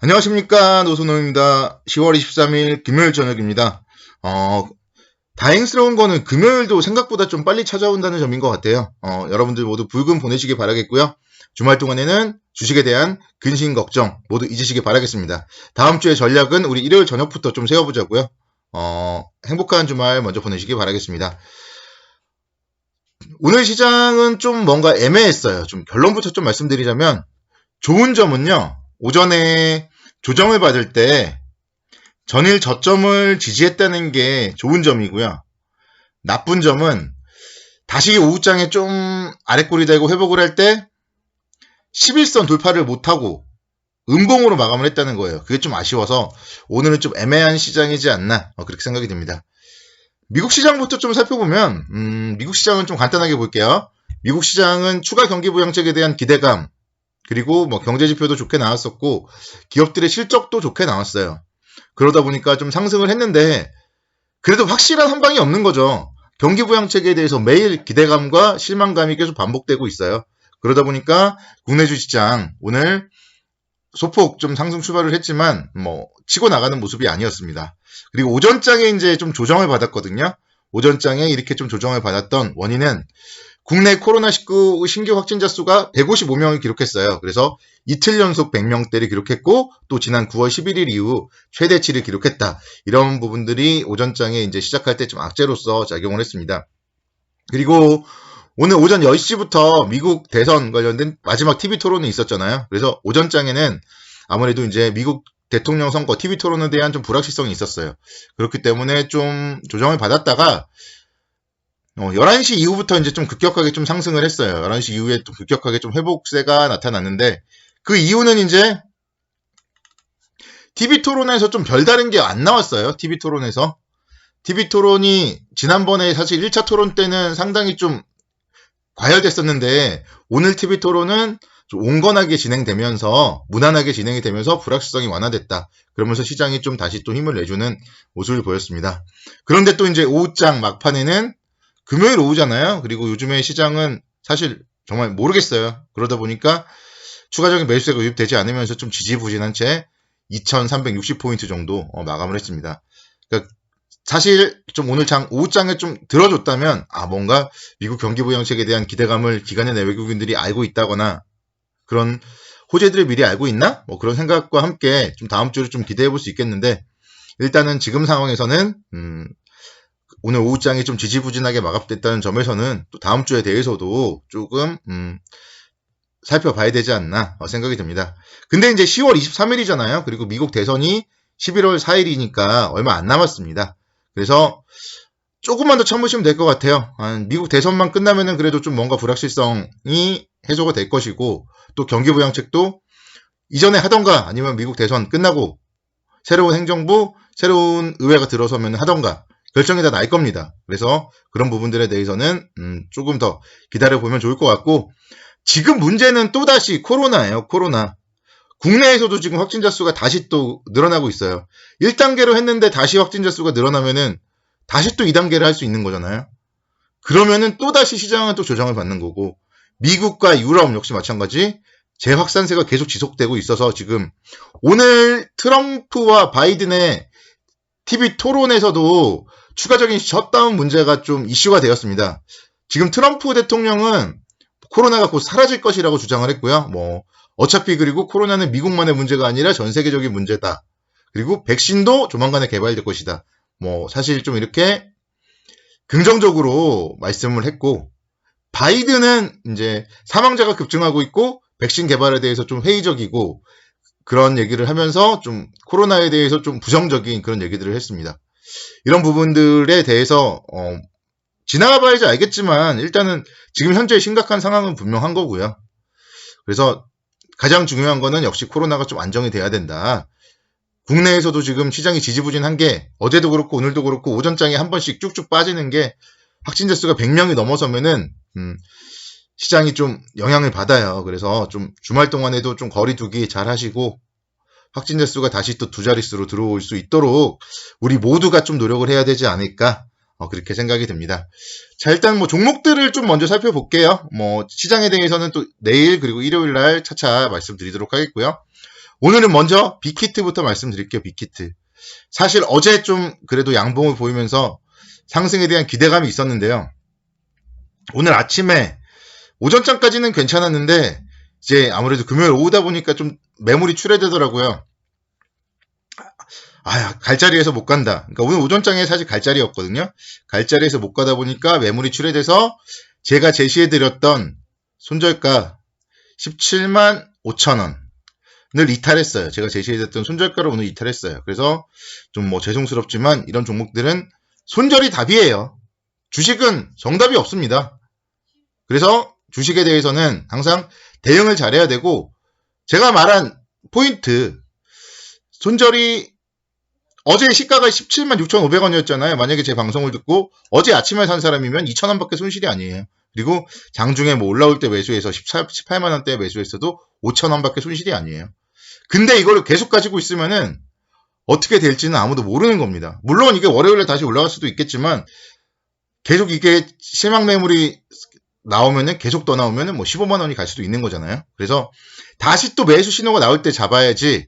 안녕하십니까, 노선호입니다. 10월 23일 금요일 저녁입니다. 다행스러운 거는 금요일도 생각보다 좀 빨리 찾아온다는 점인 것 같아요. 여러분들 모두 불금 보내시기 바라겠고요. 주말 동안에는 주식에 대한 근심 걱정 모두 잊으시기 바라겠습니다. 다음 주의 전략은 우리 일요일 저녁부터 좀 세워보자고요. 행복한 주말 먼저 보내시기 바라겠습니다. 오늘 시장은 좀 뭔가 애매했어요. 좀 결론부터 좀 말씀드리자면, 좋은 점은요, 오전에 조정을 받을 때 전일 저점을 지지했다는 게 좋은 점이고요. 나쁜 점은 다시 오후장에 좀 아랫골이 되고 회복을 할 때 11선 돌파를 못하고 음봉으로 마감을 했다는 거예요. 그게 좀 아쉬워서 오늘은 좀 애매한 시장이지 않나 그렇게 생각이 듭니다. 미국 시장부터 좀 살펴보면 미국 시장은 좀 간단하게 볼게요. 미국 시장은 추가 경기 부양책에 대한 기대감, 그리고 뭐 경제 지표도 좋게 나왔었고 기업들의 실적도 좋게 나왔어요. 그러다 보니까 좀 상승을 했는데 그래도 확실한 한 방이 없는 거죠. 경기 부양책에 대해서 매일 기대감과 실망감이 계속 반복되고 있어요. 그러다 보니까 국내 주식시장 오늘 소폭 좀 상승 출발을 했지만 뭐 치고 나가는 모습이 아니었습니다. 그리고 오전장에 이제 좀 조정을 받았거든요. 오전장에 이렇게 좀 조정을 받았던 원인은 국내 코로나19 신규 확진자 수가 155명을 기록했어요. 그래서 이틀 연속 100명대를 기록했고 또 지난 9월 11일 이후 최대치를 기록했다. 이런 부분들이 오전장에 이제 시작할 때 좀 악재로서 작용을 했습니다. 그리고 오늘 오전 10시부터 미국 대선 관련된 마지막 TV 토론이 있었잖아요. 그래서 오전장에는 아무래도 이제 미국 대통령 선거 TV 토론에 대한 좀 불확실성이 있었어요. 그렇기 때문에 좀 조정을 받았다가 11시 이후부터 이제 좀 급격하게 좀 상승을 했어요. 11시 이후에 좀 급격하게 좀 회복세가 나타났는데, 그 이유는 이제 TV 토론에서 좀 별다른 게 안 나왔어요. TV 토론에서. TV 토론이 지난번에 사실 1차 토론 때는 상당히 좀 과열됐었는데, 오늘 TV 토론은 좀 온건하게 진행되면서, 무난하게 진행이 되면서 불확실성이 완화됐다. 그러면서 시장이 좀 다시 또 힘을 내주는 모습을 보였습니다. 그런데 또 이제 오후장 막판에는 금요일 오후잖아요. 그리고 요즘에 시장은 사실 정말 모르겠어요. 그러다 보니까 추가적인 매수세가 유입되지 않으면서 좀 지지부진한 채 2360포인트 정도 마감을 했습니다. 그러니까 사실 좀 오늘 오후장에 좀 들어줬다면 뭔가 미국 경기 부양책에 대한 기대감을 기관의 외국인들이 알고 있다거나 그런 호재들을 미리 알고 있나? 뭐 그런 생각과 함께 좀 다음 주를 좀 기대해 볼 수 있겠는데, 일단은 지금 상황에서는 오늘 오후장이 좀 지지부진하게 마감됐다는 점에서는 또 다음 주에 대해서도 조금 살펴봐야 되지 않나 생각이 듭니다. 근데 이제 10월 23일이잖아요. 그리고 미국 대선이 11월 4일이니까 얼마 안 남았습니다. 그래서 조금만 더 참으시면 될 것 같아요. 미국 대선만 끝나면은 그래도 좀 뭔가 불확실성이 해소가 될 것이고, 또 경기부양책도 이전에 하던가 아니면 미국 대선 끝나고 새로운 행정부, 새로운 의회가 들어서면 하던가 결정이 다 날 겁니다. 그래서 그런 부분들에 대해서는 조금 더 기다려보면 좋을 것 같고, 지금 문제는 또다시 코로나예요. 코로나. 국내에서도 지금 확진자 수가 다시 또 늘어나고 있어요. 1단계로 했는데 다시 확진자 수가 늘어나면은 다시 또 2단계를 할 수 있는 거잖아요. 그러면은 또다시 시장은 또 조정을 받는 거고, 미국과 유럽 역시 마찬가지 재확산세가 계속 지속되고 있어서 지금 오늘 트럼프와 바이든의 TV 토론에서도 추가적인 셧다운 문제가 좀 이슈가 되었습니다. 지금 트럼프 대통령은 코로나가 곧 사라질 것이라고 주장을 했고요. 어차피 그리고 코로나는 미국만의 문제가 아니라 전 세계적인 문제다. 그리고 백신도 조만간에 개발될 것이다. 사실 좀 이렇게 긍정적으로 말씀을 했고, 바이든은 이제 사망자가 급증하고 있고 백신 개발에 대해서 좀 회의적이고 그런 얘기를 하면서 좀 코로나에 대해서 좀 부정적인 그런 얘기들을 했습니다. 이런 부분들에 대해서 지나가 봐야지 알겠지만 일단은 지금 현재 심각한 상황은 분명한 거고요. 그래서 가장 중요한 거는 역시 코로나가 좀 안정이 돼야 된다. 국내에서도 지금 시장이 지지부진한 게 어제도 그렇고 오늘도 그렇고 오전장에 한 번씩 쭉쭉 빠지는 게 확진자 수가 100명이 넘어서면은 시장이 좀 영향을 받아요. 그래서 좀 주말 동안에도 좀 거리 두기 잘 하시고 확진자 수가 다시 또 두 자릿수로 들어올 수 있도록 우리 모두가 좀 노력을 해야 되지 않을까 그렇게 생각이 듭니다. 자, 일단 종목들을 좀 먼저 살펴볼게요. 시장에 대해서는 또 내일 그리고 일요일 날 차차 말씀드리도록 하겠고요. 오늘은 먼저 빅히트부터 말씀드릴게요. 빅히트. 사실 어제 좀 그래도 양봉을 보이면서 상승에 대한 기대감이 있었는데요. 오늘 아침에 오전장까지는 괜찮았는데 이제 아무래도 금요일 오후다 보니까 좀 매물이 출회되더라고요. 갈 자리에서 못 간다. 그러니까 오늘 오전장에 사실 갈 자리였거든요. 갈 자리에서 못 가다 보니까 매물이 출회돼서 제가 제시해드렸던 손절가 17만 5천 원을 이탈했어요. 제가 제시해드렸던 손절가를 오늘 이탈했어요. 그래서 좀 뭐 죄송스럽지만 이런 종목들은 손절이 답이에요. 주식은 정답이 없습니다. 그래서 주식에 대해서는 항상 대응을 잘해야 되고, 제가 말한 포인트, 손절이 어제 시가가 17만 6,500원이었잖아요. 만약에 제 방송을 듣고 어제 아침에 산 사람이면 2,000원밖에 손실이 아니에요. 그리고 장중에 뭐 올라올 때 매수해서 18만 원대에 매수했어도 5,000원밖에 손실이 아니에요. 근데 이걸 계속 가지고 있으면은 어떻게 될지는 아무도 모르는 겁니다. 물론 이게 월요일에 다시 올라갈 수도 있겠지만 계속 이게 실망 매물이 나오면은 계속 더 나오면은 뭐 15만 원이 갈 수도 있는 거잖아요. 그래서 다시 또 매수 신호가 나올 때 잡아야지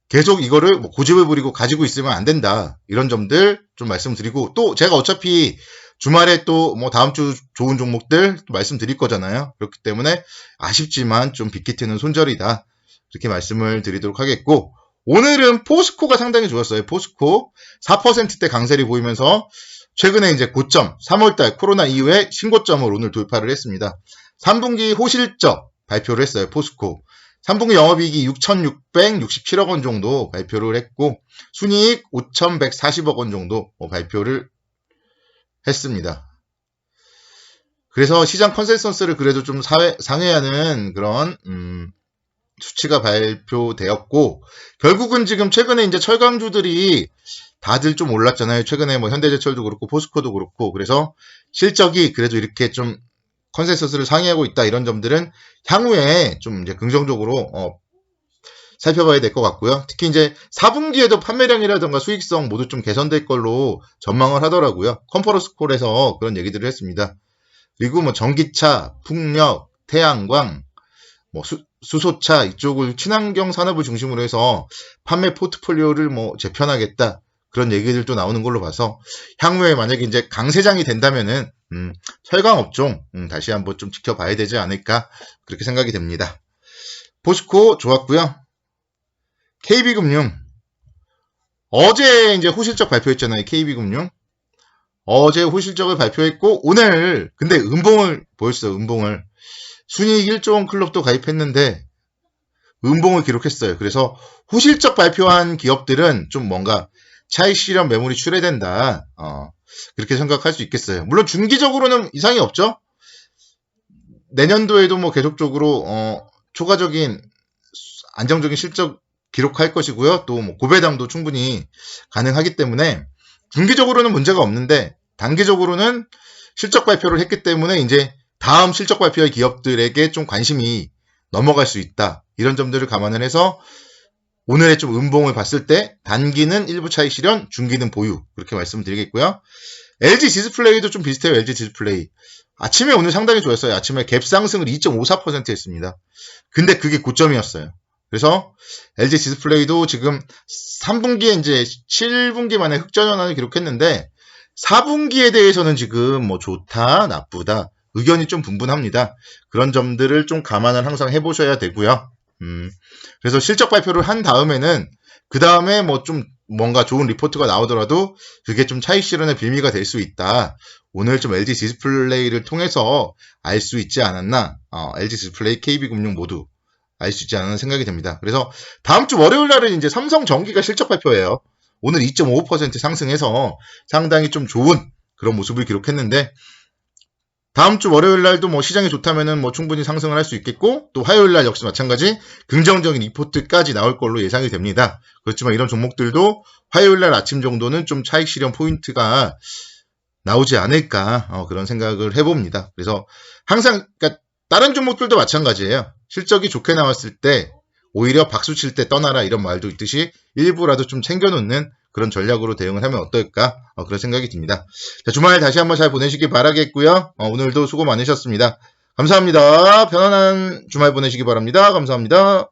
계속 이거를 뭐 고집을 부리고 가지고 있으면 안 된다. 이런 점들 좀 말씀드리고, 또 제가 어차피 주말에 또 뭐 다음 주 좋은 종목들 말씀드릴 거잖아요. 그렇기 때문에 아쉽지만 좀 빅히트는 손절이다. 이렇게 말씀을 드리도록 하겠고, 오늘은 포스코가 상당히 좋았어요. 포스코 4%대 강세를 보이면서 최근에 이제 고점, 3월달 코로나 이후에 신고점을 오늘 돌파를 했습니다. 3분기 호실적 발표를 했어요. 포스코. 3분기 영업이익이 6,667억 원 정도 발표를 했고, 순이익 5,140억 원 정도 발표를 했습니다. 그래서 시장 컨센서스를 그래도 좀 상회하는 그런 수치가 발표되었고, 결국은 지금 최근에 이제 철강주들이 다들 좀 올랐잖아요. 최근에 뭐 현대제철도 그렇고 포스코도 그렇고, 그래서 실적이 그래도 이렇게 좀 컨센서스를 상회하고 있다. 이런 점들은 향후에 좀 이제 긍정적으로 살펴봐야 될 것 같고요. 특히 이제 4분기에도 판매량이라든가 수익성 모두 좀 개선될 걸로 전망을 하더라고요. 컨퍼런스 콜에서 그런 얘기들을 했습니다. 그리고 뭐 전기차, 풍력, 태양광, 뭐 수소차 이쪽을 친환경 산업을 중심으로 해서 판매 포트폴리오를 뭐 재편하겠다. 그런 얘기들도 나오는 걸로 봐서 향후에 만약에 이제 강세장이 된다면은 철강 업종 다시 한번 좀 지켜봐야 되지 않을까 그렇게 생각이 됩니다. 포스코 좋았고요. KB금융 어제 이제 호실적 발표했잖아요. KB금융 어제 호실적을 발표했고, 오늘 근데 음봉을 보였어요. 음봉을 순이익 1조 원 클럽도 가입했는데 음봉을 기록했어요. 그래서 호실적 발표한 기업들은 좀 뭔가 차익 실현 매물이 출회된다. 그렇게 생각할 수 있겠어요. 물론 중기적으로는 이상이 없죠. 내년도에도 뭐 계속적으로 초과적인 안정적인 실적 기록할 것이고요. 또 뭐 고배당도 충분히 가능하기 때문에 중기적으로는 문제가 없는데, 단기적으로는 실적 발표를 했기 때문에 이제 다음 실적 발표의 기업들에게 좀 관심이 넘어갈 수 있다. 이런 점들을 감안을 해서 오늘의 좀 음봉을 봤을 때 단기는 일부 차익 실현, 중기는 보유, 그렇게 말씀드리겠고요. LG 디스플레이도 좀 비슷해요. LG 디스플레이 아침에 오늘 상당히 좋았어요. 아침에 갭 상승을 2.54% 했습니다. 근데 그게 고점이었어요. 그래서 LG 디스플레이도 지금 3분기에 이제 7분기 만에 흑전환을 기록했는데 4분기에 대해서는 지금 뭐 좋다, 나쁘다 의견이 좀 분분합니다. 그런 점들을 좀 감안을 항상 해보셔야 되고요. 그래서 실적 발표를 한 다음에는 그 다음에 뭐 좀 뭔가 좋은 리포트가 나오더라도 그게 좀 차익 실현의 빌미가 될 수 있다. 오늘 좀 LG 디스플레이를 통해서 알 수 있지 않았나. LG 디스플레이, KB금융 모두 알 수 있지 않았나 생각이 됩니다. 그래서 다음 주 월요일 날은 이제 삼성전기가 실적 발표예요. 오늘 2.55% 상승해서 상당히 좀 좋은 그런 모습을 기록했는데, 다음 주 월요일 날도 뭐 시장이 좋다면은 뭐 충분히 상승을 할 수 있겠고, 또 화요일 날 역시 마찬가지 긍정적인 리포트까지 나올 걸로 예상이 됩니다. 그렇지만 이런 종목들도 화요일 날 아침 정도는 좀 차익 실현 포인트가 나오지 않을까 그런 생각을 해봅니다. 그래서 항상 그러니까 다른 종목들도 마찬가지예요. 실적이 좋게 나왔을 때 오히려 박수 칠 때 떠나라 이런 말도 있듯이 일부라도 좀 챙겨놓는 그런 전략으로 대응을 하면 어떨까 그런 생각이 듭니다. 자, 주말 다시 한번 잘 보내시기 바라겠고요. 오늘도 수고 많으셨습니다. 감사합니다. 편안한 주말 보내시기 바랍니다. 감사합니다.